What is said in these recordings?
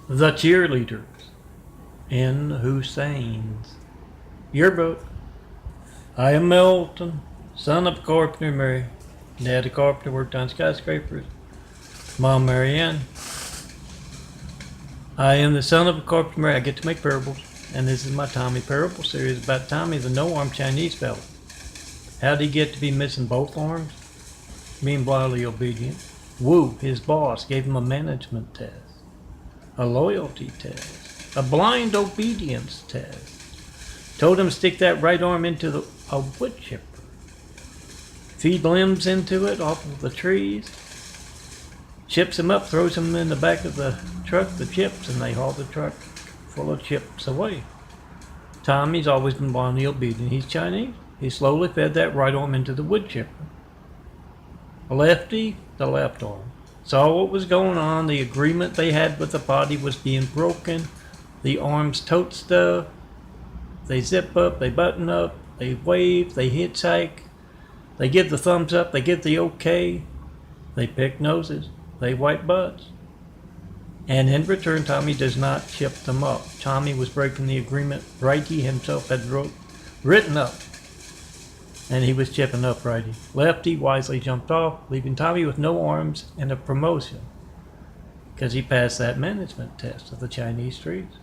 The cheerleaders in Hussein'S. Yearbook. I am Milton, son of Carpenter Mary. Dad a carpenter, worked on skyscrapers. Mom Marianne. I am the son of a carpenter Mary. I get to make parables, and this is my Tami parable series about Tami, the no-arm Chinese fellow. How did he get to be missing both arms? Being blindly obedient. Wu, his boss, gave him a management test, a loyalty test, a blind obedience test. Told him to stick that right arm into a wood chipper. Feed limbs into it off of the trees. Chips him up, throws him in the back of the truck, the chips, and they haul the truck full of chips away. Tommy's always been blindly obedient. He's Chinese. He slowly fed that right arm into the wood chipper. Lefty, the left arm. Saw what was going on. The agreement they had with the body was being broken. The arms tote stuff. They zip up, they button up, they wave, they hitchhike. They give the thumbs up, they give the okay. They pick noses, they wipe butts. And in return, Tami does not chip them up. Tami was breaking the agreement Righty himself had written up. And he was chipping up Righty. Lefty wisely jumped off, leaving Tami with no arms and a promotion, because he passed that management test of the Chinese streets.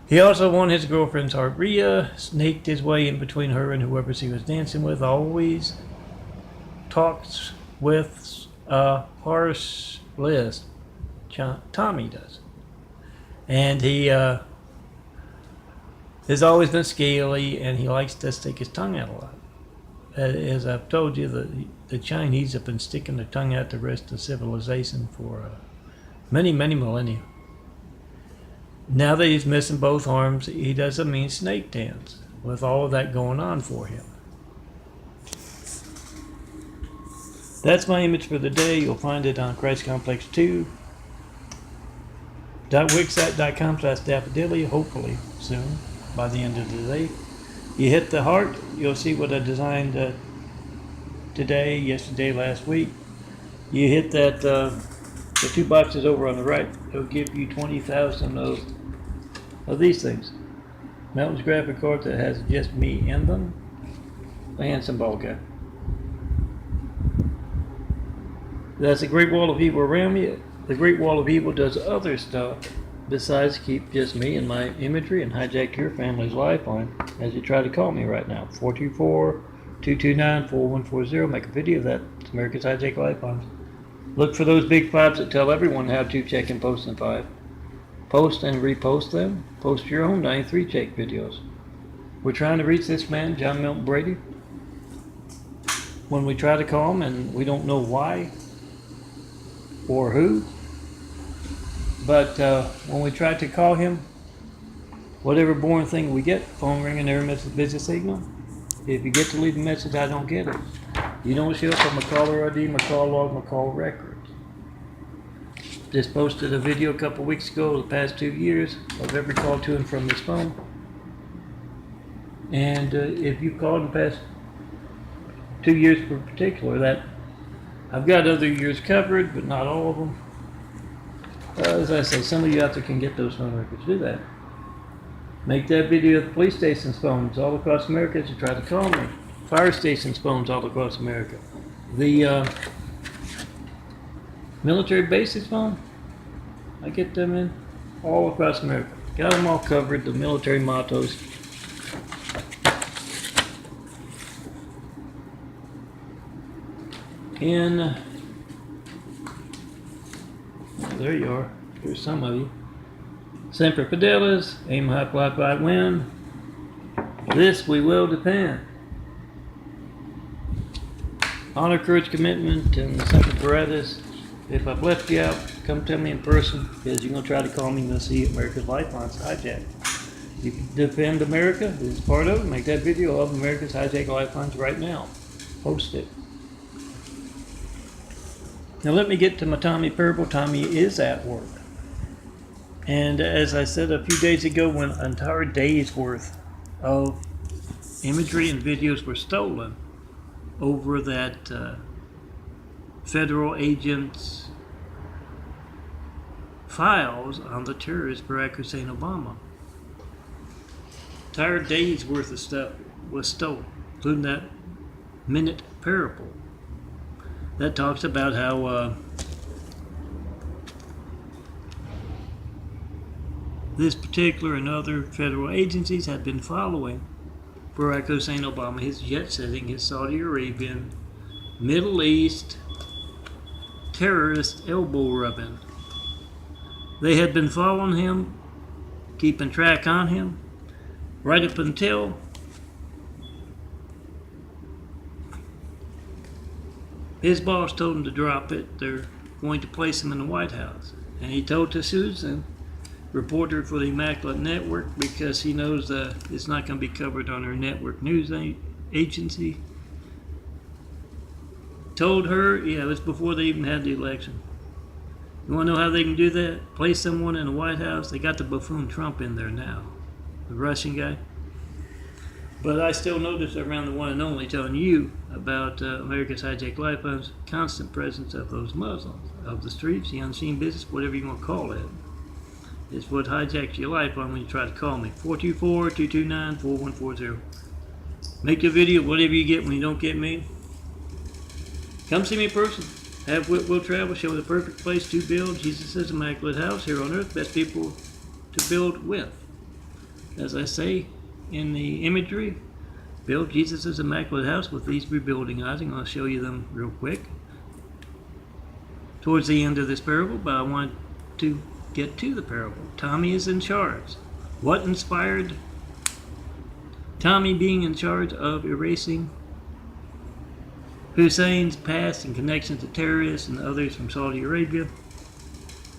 He also won his girlfriend's heart. Rhea snaked his way in between her and whoever she was dancing with. Always talks with a harsh list. Tami does. And he has always been scaly, and he likes to stick his tongue out a lot. As I've told you, the Chinese have been sticking their tongue out the rest of civilization for many, many millennia. Now that he's missing both arms, he does a mean snake dance with all of that going on for him. That's my image for the day. You'll find it on Christ Complex 2.wixsite.com/daffodilly, hopefully soon, by the end of the day. You hit the heart, you'll see what I designed today, yesterday, last week. You hit that the two boxes over on the right, it'll give you 20,000 of these things. Mountains graphic card that has just me in them, and some ball guy. That's a great wall of evil around me. The great wall of evil does other stuff besides keep just me and my imagery and hijack your family's lifeline as you try to call me right now. 424-229-4140. Make a video of that. It's America's Hijack Lifelines. Look for those big fives that tell everyone how to check and post in 5. Post and repost them. Post your own 93 check videos. We're trying to reach this man, John Milton Brady. When we try to call him and we don't know why or who, but when we try to call him, whatever boring thing we get, phone ringing, error message, busy signal. If you get to leave a message, I don't get it. You don't show up on my caller ID, my call log, my call records. Just posted a video a couple weeks ago, the past 2 years, of every call to and from this phone. And if you called in the past 2 years in particular, that I've got other years covered, but not all of them. As I say, some of you out there can get those phone records. Do that. Make that video of the police station's phones all across America to try to call me. Fire stations phones all across America. The military bases phone, I get them in all across America. Got them all covered, the military mottos. There you are. Here's some of you. Semper Fidelis, aim high, fly, fly, win. This we will defend. Honor, courage, commitment, and Semper Paratus. If I've left you out, come tell me in person, because you're going to try to call me and you'll see America's Lifelines hijack. You can defend America, this is part of it. Make that video of America's Hijack Lifelines right now. Post it. Now let me get to my Tami parable. Tami is at work. And as I said a few days ago, when an entire day's worth of imagery and videos were stolen over that federal agents files on the terrorist Barack Hussein Obama. Entire days worth of stuff was stolen, including that minute parable that talks about how this particular and other federal agencies had been following Barack Hussein Obama, his jet-setting, his Saudi Arabian, Middle East terrorist elbow rubbing. They had been following him, keeping track on him, right up until his boss told him to drop it. They're going to place him in the White House. And he told to Susan, reporter for the Immaculate Network, because he knows it's not going to be covered on her network news agency. Told her, yeah, it was before they even had the election. You want to know how they can do that? Place someone in the White House. They got the buffoon Trump in there now, the Russian guy. But I still notice around the one and only telling you about America's hijacked lifelines, constant presence of those Muslims, of the streets, the unseen business, whatever you want to call it. It's what hijacks your lifeline when you try to call me. 424-229-4140. Make a video, whatever you get when you don't get me. Come see me in person. Have Whitwell Travel show the perfect place to build Jesus' immaculate house here on earth. Best people to build with. As I say in the imagery, build Jesus' immaculate house with these rebuilding items. I'll show you them real quick towards the end of this parable, but I want to get to the parable. Tami is in charge. What inspired Tami being in charge of erasing Hussein's past and connections to terrorists and others from Saudi Arabia?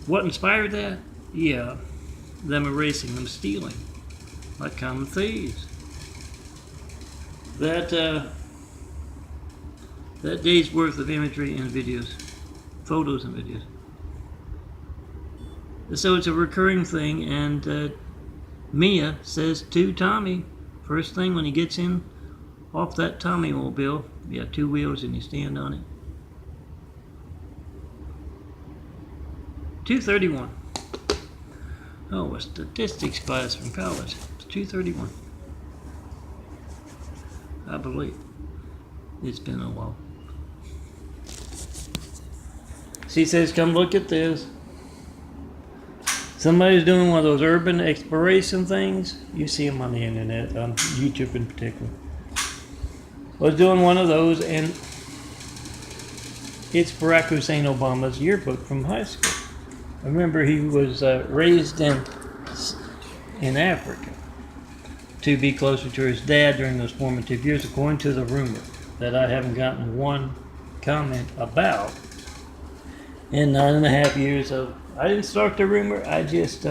What inspired that? Yeah, them erasing, them stealing, like common thieves. That day's worth of imagery and videos, photos and videos. So it's a recurring thing, and Mia says to Tami, first thing when he gets in off that Tami mobile, you got two wheels and you stand on it. 231. Oh, a statistics class from college. It's 231. I believe. It's been a while. She says, come look at this. Somebody's doing one of those urban exploration things. You see them on the internet, on YouTube in particular. Was doing one of those, and it's Barack Hussein Obama's yearbook from high school. I remember he was raised in Africa to be closer to his dad during those formative years, according to the rumor that I haven't gotten one comment about in 9.5 years of. I didn't start the rumor, I just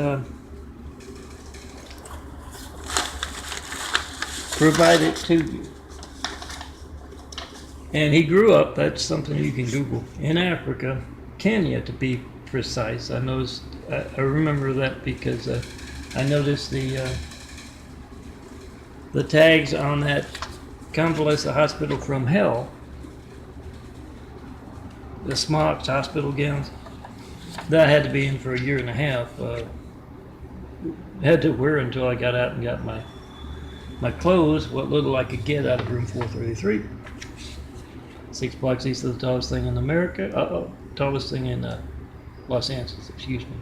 provide it to you. And he grew up, that's something you can Google, in Africa, Kenya to be precise. I remember that because I noticed the tags on that convalescent hospital from hell, the smocks, hospital gowns, that I had to be in for 1.5 years. Had to wear until I got out and got my clothes, what little I could get out of room 433. 6 blocks east of the tallest thing in America. Tallest thing in Los Angeles, excuse me.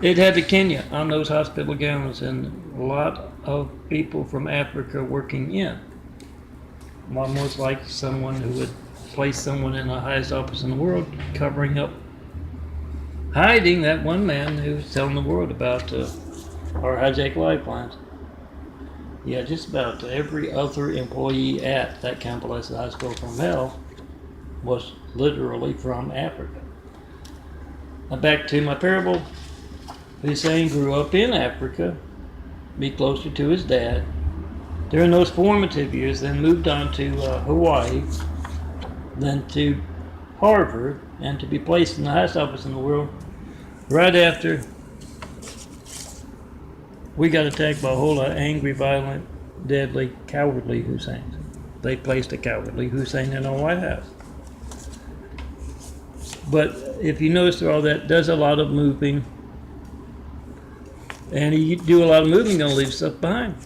It had the Kenya on those hospital gowns, and a lot of people from Africa working in. Almost like someone who would place someone in the highest office in the world, covering up, hiding that one man who's telling the world about our hijacked lifelines. Yeah, just about every other employee at that convalescent hospital from hell was literally from Africa. Now back to my parable. Hussein grew up in Africa, be closer to his dad. During those formative years, then moved on to Hawaii, then to Harvard, and to be placed in the highest office in the world right after we got attacked by a whole lot of angry, violent, deadly, cowardly Husseins. They placed a cowardly Hussein in our White House. But if you notice through all that, does a lot of moving. And he do a lot of moving, gonna leave stuff behind.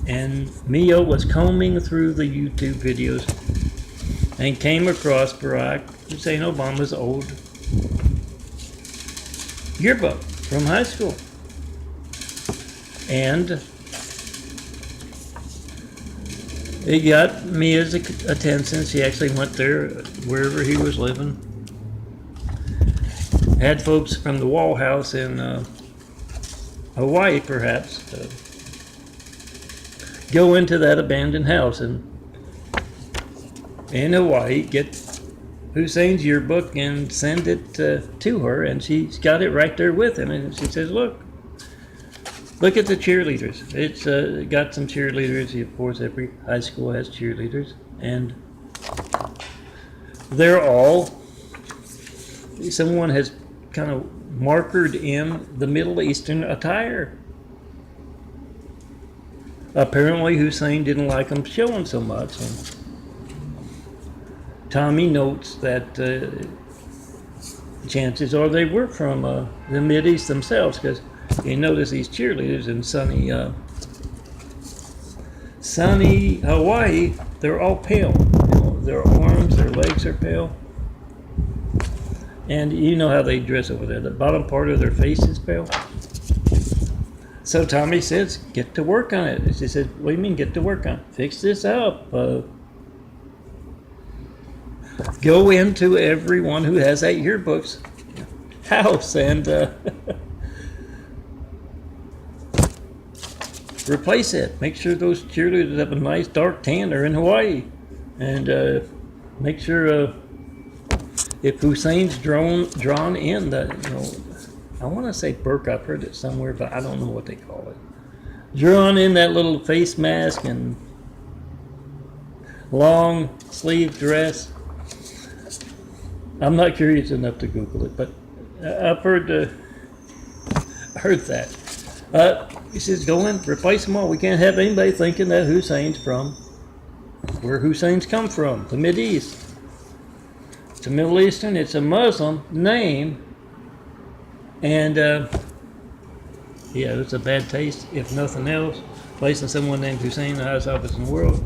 And Mio was combing through the YouTube videos and came across Barack Hussein Obama's old yearbook from high school. And it got Mia's attention. She actually went there wherever he was living. Had folks from the Wall House in Hawaii, perhaps, go into that abandoned house and in Hawaii, get Hussein's yearbook and send it to her, and she's got it right there with him. And she says, look at the cheerleaders. It's got some cheerleaders. Of course, every high school has cheerleaders, and they're all, someone has kind of markered in the Middle Eastern attire. Apparently Hussein didn't like them showing so much. And Tami notes that chances are they were from the Mideast themselves, because you notice these cheerleaders in sunny Hawaii, they're all pale. You know, their arms, their legs are pale. And you know how they dress over there. The bottom part of their face is pale. So Tami says, get to work on it. She said, what do you mean get to work on it? Fix this up. Go into everyone who has that yearbook's house and replace it. Make sure those cheerleaders have a nice dark tan. They're in Hawaii. And make sure if Hussein's drawn in the, you know, I want to say burqa. I've heard it somewhere, but I don't know what they call it. Drawn in that little face mask and long sleeve dress. I'm not curious enough to Google it, but I've heard that. He says, go in, replace them all. We can't have anybody thinking that Hussein's from where Hussein's come from, the Mideast. It's a Middle Eastern, it's a Muslim name. And yeah, it's a bad taste, if nothing else, placing someone named Hussein in the highest office in the world.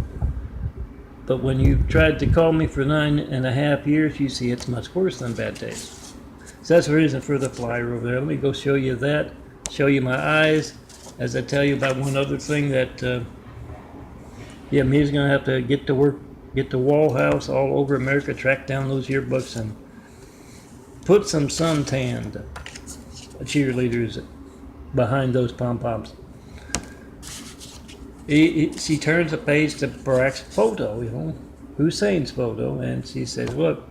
But when you've tried to call me for 9.5 years, you see it's much worse than bad taste. So that's the reason for the flyer over there. Let me go show you that, show you my eyes, as I tell you about one other thing that, yeah, Mia's going to have to get to work, get the Wall House all over America, track down those yearbooks and put some suntanned cheerleaders behind those pom-poms. She turns the page to Barack's photo, you know, Hussein's photo, and she says, look,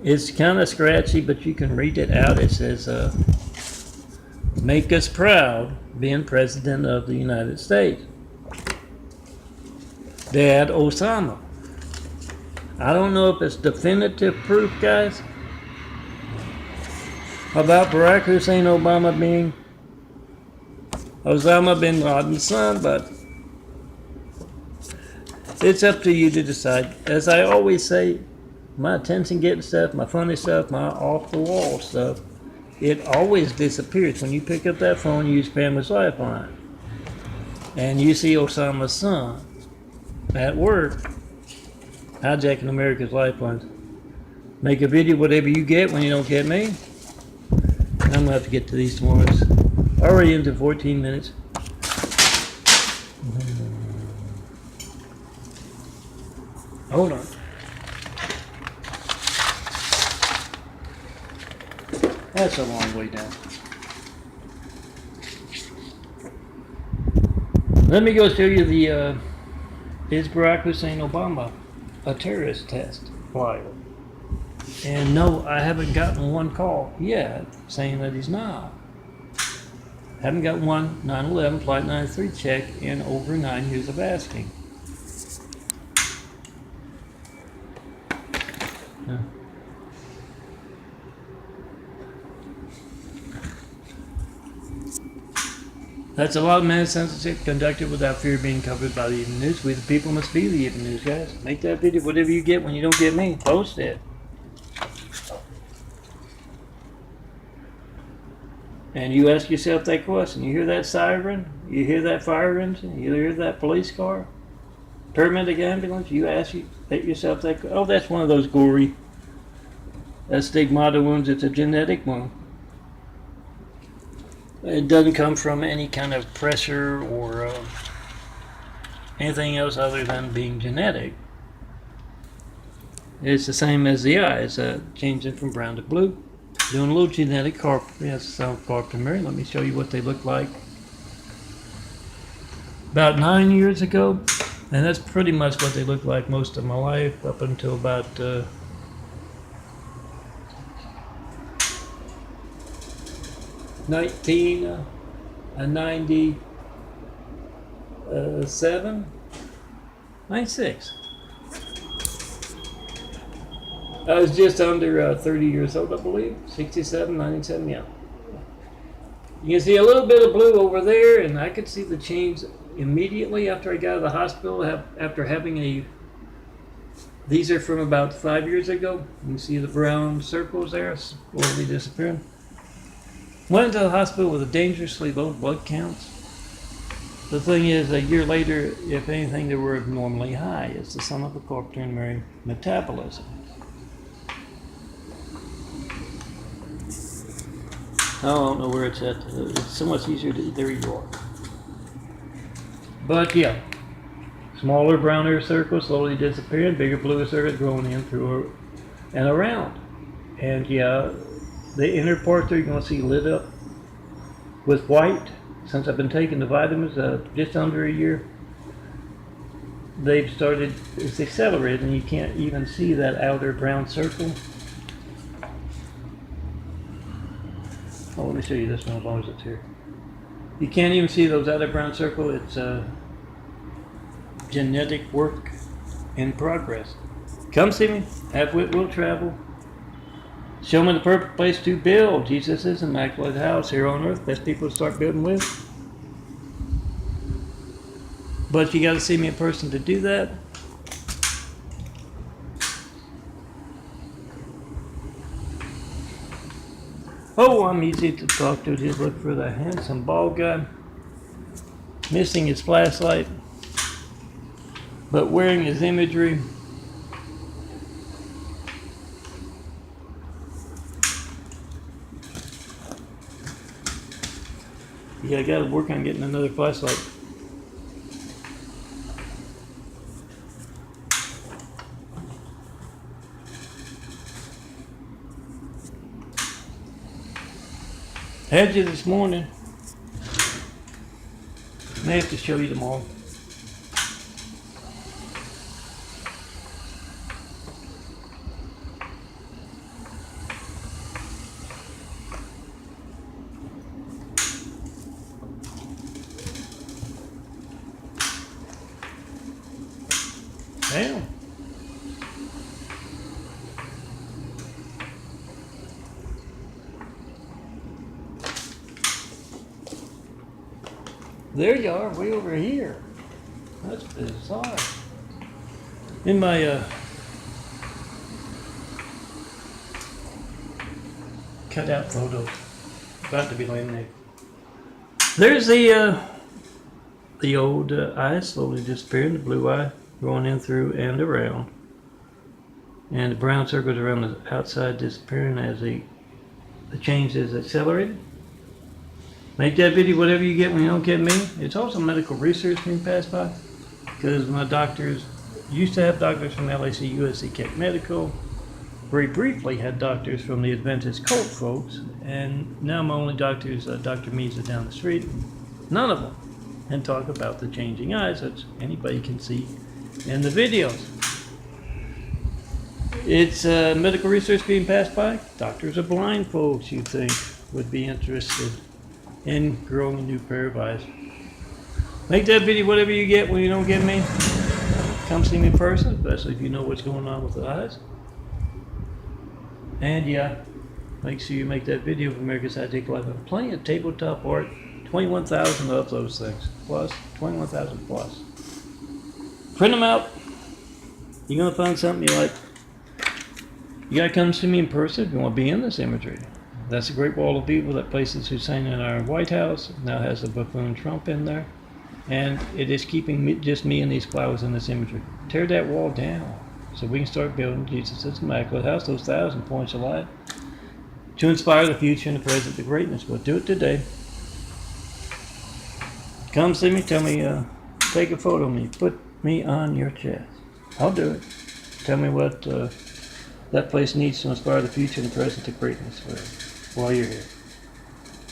it's kind of scratchy, but you can read it out. It says, make us proud being President of the United States. Dad, Osama. I don't know if it's definitive proof, guys, about Barack Hussein Obama being Osama bin Laden's son, but it's up to you to decide. As I always say, my attention-getting stuff, my funny stuff, my off-the-wall stuff, it always disappears. When you pick up that phone, you use Family's Lifeline, and you see Osama's son at work hijacking America's lifelines. Make a video, whatever you get when you don't get me. I'm going to have to get to these tomorrow. It's already into 14 minutes. Hold on. That's a long way down. Let me go show you the is Barack Hussein Obama a terrorist test flyer? And no, I haven't gotten one call yet saying that he's not. Haven't got one 9/11 Flight 93 check in over 9 years of asking. That's a lot of medicine conducted without fear of being covered by the evening news. We the people must be the evening news, guys. Make that video, whatever you get when you don't get me. Post it. And you ask yourself that question. You hear that siren? You hear that fire engine? You hear that police car? Paramedic ambulance? You ask yourself that. Oh, that's one of those gory stigmata wounds. It's a genetic wound. It doesn't come from any kind of pressure or anything else other than being genetic. It's the same as the eye. It's changing from brown to blue. Doing a little genetic carpentry. That's the sound of carpentry. Let me show you what they look like. About 9 years ago, and that's pretty much what they look like most of my life up until about 1997, 96. I was just under 30 years old, I believe. 67, 97, yeah. You can see a little bit of blue over there, and I could see the change immediately after I got out of the hospital after having these are from about 5 years ago. You can see the brown circles there, slowly disappearing. Went into the hospital with a dangerously low blood counts. The thing is, a year later, if anything, they were abnormally high. It's the sum of a quaternary metabolism. I don't know where it's at. It's so much easier to. There you are. But yeah, smaller browner circles slowly disappearing, bigger bluer circles growing in through and around. And yeah, the inner part there you're going to see lit up with white. Since I've been taking the vitamins just under a year, they've started, it's accelerated, and you can't even see that outer brown circle. Oh, let me show you this one as long as it's here. You can't even see those outer brown circle. It's genetic work in progress. Come see me. Have wit, will travel. Show me the perfect place to build. Jesus is immaculate house here on earth. Best people to start building with. But you got to see me in person to do that. Oh, I'm easy to talk to. Just look for the handsome bald guy. Missing his flashlight, but wearing his imagery. Yeah, I got to work on getting another flashlight. Had you this morning. May have to show you tomorrow. Damn. There you are, way over here. That's bizarre. In my cutout photos, about to be laminated. There's the old eye slowly disappearing, the blue eye going in through and around, and the brown circles around the outside disappearing as the change is accelerated. Make that video whatever you get when you don't get me. It's also medical research being passed by, because my doctors used to have doctors from LAC, USC, Keck Medical. Very briefly had doctors from the Adventist cult folks, and now my only doctor is Dr. Misa down the street. None of them. And talk about the changing eyes, which anybody can see in the videos. It's medical research being passed by. Doctors are blind folks, you'd think, would be interested in growing a new pair of eyes. Make that video whatever you get when you don't get me. Come see me in person, especially if you know what's going on with the eyes. And yeah, make sure you make that video of America's High-Tech Life. I'm plenty of tabletop art 21,000 of those things. Plus, 21,000 plus. Print them out. You're going to find something you like. You got to come see me in person if you want to be in this imagery. That's a great wall of people that places Hussein in our White House. Now has a buffoon Trump in there. And it is keeping me, just me and these clouds in this imagery. Tear that wall down so we can start building Jesus' Immaculate House, those 1,000 points of light, to inspire the future and the present to greatness. We'll do it today. Come see me, tell me, take a photo of me, put me on your chest. I'll do it. Tell me what that place needs to inspire the future and the present to greatness while you're here.